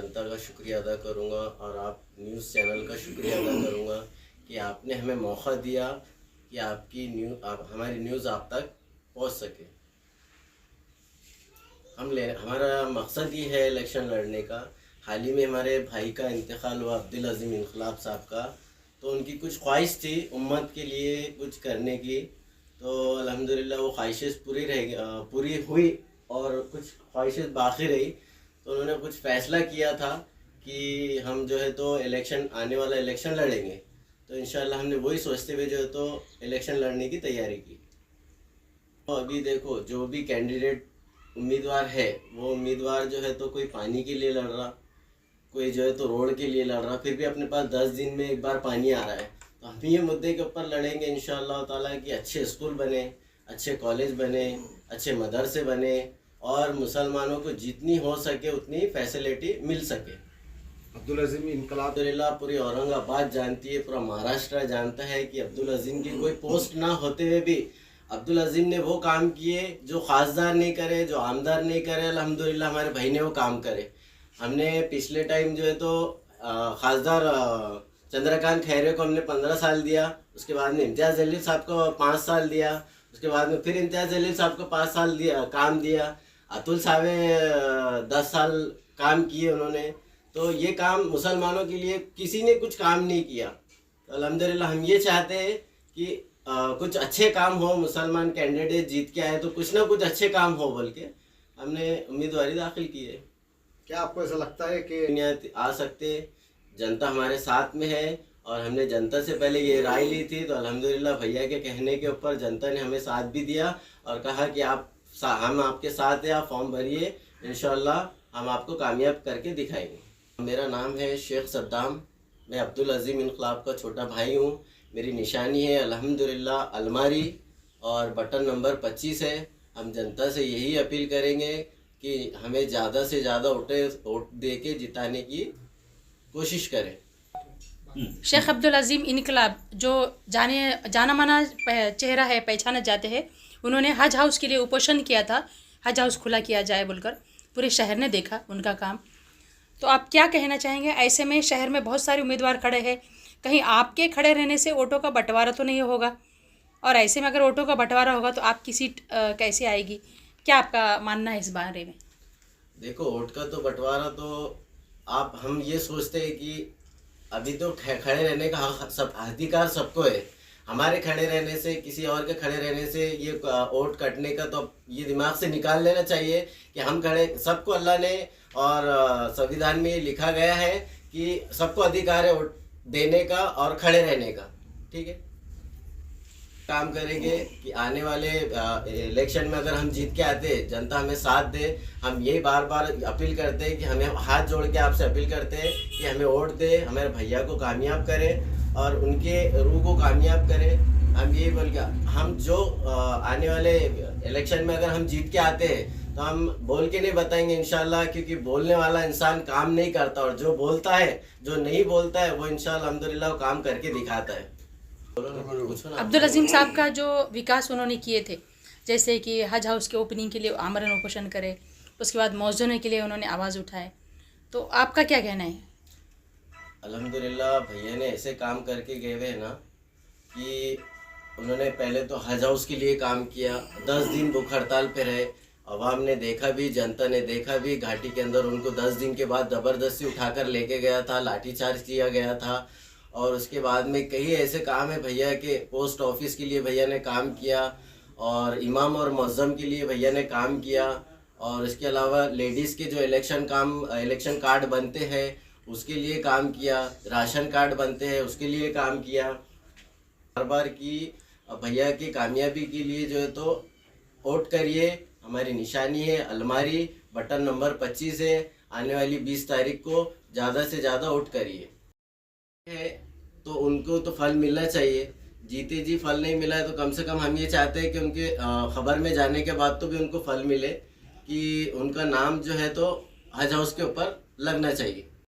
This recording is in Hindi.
जनता का शुक्रिया अदा करूँगा और आप न्यूज़ चैनल का शुक्रिया अदा करूँगा कि आपने हमें मौका दिया कि हमारी न्यूज़ आप तक पहुँच सके। हमारा मकसद ये है इलेक्शन लड़ने का। हाल ही में हमारे भाई का इंतकाल हुआ, अब्दुल अज़ीम इनकलाब साहब का, तो उनकी कुछ ख्वाहिश थी उम्मत के लिए कुछ करने की, तो अल्हम्दुलिल्लाह वो ख्वाहिशें पूरी हुई और कुछ ख्वाहिशें बाकी रही। तो उन्होंने कुछ फ़ैसला किया था कि हम जो है तो आने वाला इलेक्शन लड़ेंगे। तो इंशाल्लाह हमने वही सोचते हुए जो है तो इलेक्शन लड़ने की तैयारी की। तो अभी देखो जो भी कैंडिडेट उम्मीदवार है वो उम्मीदवार जो है तो कोई पानी के लिए लड़ रहा, कोई जो है तो रोड के लिए लड़ रहा, फिर भी अपने पास 10 दिन में एक बार पानी आ रहा है। तो हम ये मुद्दे के ऊपर लड़ेंगे इंशाअल्लाह ताला कि अच्छे स्कूल बने, अच्छे कॉलेज बने, अच्छे मदरसे बने और मुसलमानों को जितनी हो सके उतनी फैसिलिटी मिल सके। अब्दुल अज़ीम इनकलाब पूरी औरंगाबाद जानती है, पूरा महाराष्ट्र जानता है कि अब्दुल अज़ीम की कोई पोस्ट ना होते हुए भी अब्दुल अज़ीम ने वो काम किए जो खासदार नहीं करे, जो आमदार नहीं करे। अल्हम्दुलिल्लाह हमारे भाई ने वो काम करे। हमने पिछले टाइम जो है तो खासदार चंद्रकांत खैरे को हमने 15 साल दिया, उसके बाद में इम्तियाज़ जलील साहब को 5 साल दिया, उसके बाद में फिर इम्तियाज़ जलील साहब को 5 साल काम दिया। अतुल साहब 10 साल काम किए उन्होंने। तो ये काम मुसलमानों के लिए किसी ने कुछ काम नहीं किया। तो अल्हम्दुलिल्लाह हम ये चाहते हैं कि कुछ अच्छे काम हो, मुसलमान कैंडिडेट जीत के आए तो कुछ ना कुछ अच्छे काम हो बोल के हमने उम्मीदवारी दाखिल की है। क्या आपको ऐसा लगता है कि आ सकते, जनता हमारे साथ में है और हमने जनता से पहले ये राय ली थी, तो अल्हम्दुलिल्लाह भैया के कहने के ऊपर जनता ने हमें साथ भी दिया और कहा कि हम आपके साथ हैं, आप फॉर्म भरिए, इंशाअल्लाह हम आपको कामयाब करके दिखाएंगे। मेरा नाम है शेख सद्दाम, मैं अब्दुल अज़ीम इनकलाब का छोटा भाई हूँ। मेरी निशानी है अल्हम्दुलिल्लाह अलमारी और बटन नंबर 25 है। हम जनता से यही अपील करेंगे कि हमें ज़्यादा से ज़्यादा वोट दे के जिताने की कोशिश करें। शेख अब्दुल अज़ीम इनकलाब जो जाना माना चेहरा है, पहचाना जाते हैं, उन्होंने हज हाउस के लिए उपोषण किया था, हज हाउस खुला किया जाए बोलकर। पूरे शहर ने देखा उनका काम। तो आप क्या कहना चाहेंगे? ऐसे में शहर में बहुत सारे उम्मीदवार खड़े हैं, कहीं आपके खड़े रहने से वोटों का बंटवारा तो नहीं होगा? और ऐसे में अगर वोटों का बंटवारा होगा तो आपकी सीट कैसे आएगी? क्या आपका मानना है इस बारे में? देखो, वोट का तो बंटवारा तो हम ये सोचते हैं कि अभी तो खड़े रहने का अधिकार सबको है। हमारे खड़े रहने से, किसी और के खड़े रहने से ये वोट कटने का तो ये दिमाग से निकाल लेना चाहिए कि हम खड़े, सबको अल्लाह ने और संविधान में ये लिखा गया है कि सबको अधिकार है वोट देने का और खड़े रहने का। ठीक है, काम करेंगे कि आने वाले इलेक्शन में अगर हम जीत के आते, जनता हमें साथ दे। हम यही बार बार अपील करते हैं कि हमें हाथ जोड़ के आपसे अपील करते हैं कि हमें वोट दे, हमारे भैया को कामयाब करे और उनके रूह को कामयाब करे। हम यही बोल के हम जो आने वाले इलेक्शन में अगर हम जीत के आते हैं तो हम बोल के नहीं बताएंगे इंशाल्लाह, क्योंकि बोलने वाला इंसान काम नहीं करता और जो बोलता है, जो नहीं बोलता है, वो इंशाल्लाह अल्हम्दुलिल्लाह काम करके दिखाता है। अब्दुल अज़ीम साहब का जो विकास उन्होंने किए थे, जैसे कि हज हाउस के ओपनिंग के लिए आमरण उपोषण करे, उसके बाद मौजूद के लिए उन्होंने आवाज़ उठाए, तो आपका क्या कहना है? अल्हम्दुलिल्लाह भैया ने ऐसे काम करके गए हुए ना कि उन्होंने पहले तो हज हाउस के लिए काम किया, 10 दिन भूख हड़ताल पे रहे, अवाम ने देखा भी, जनता ने देखा भी। घाटी के अंदर उनको 10 दिन के बाद ज़बरदस्ती उठाकर लेके गया था, लाठीचार्ज किया गया था। और उसके बाद में कई ऐसे काम है भैया के, पोस्ट ऑफिस के लिए भैया ने काम किया और इमाम और मुअज्जम के लिए भैया ने काम किया। और इसके अलावा लेडीज़ के जो इलेक्शन कार्ड बनते हैं उसके लिए काम किया, राशन कार्ड बनते हैं उसके लिए काम किया। बार बार की भैया की कामयाबी के लिए जो है तो वोट करिए। हमारी निशानी है अलमारी, बटन नंबर 25 है। आने वाली 20 तारीख को ज़्यादा से ज़्यादा वोट करिए। तो उनको तो फल मिलना चाहिए, जीते जी फल नहीं मिला है तो कम से कम हम ये चाहते हैं कि उनके खबर में जाने के बाद तो भी उनको फल मिले, कि उनका नाम जो है तो हज हाउस के ऊपर लगना चाहिए।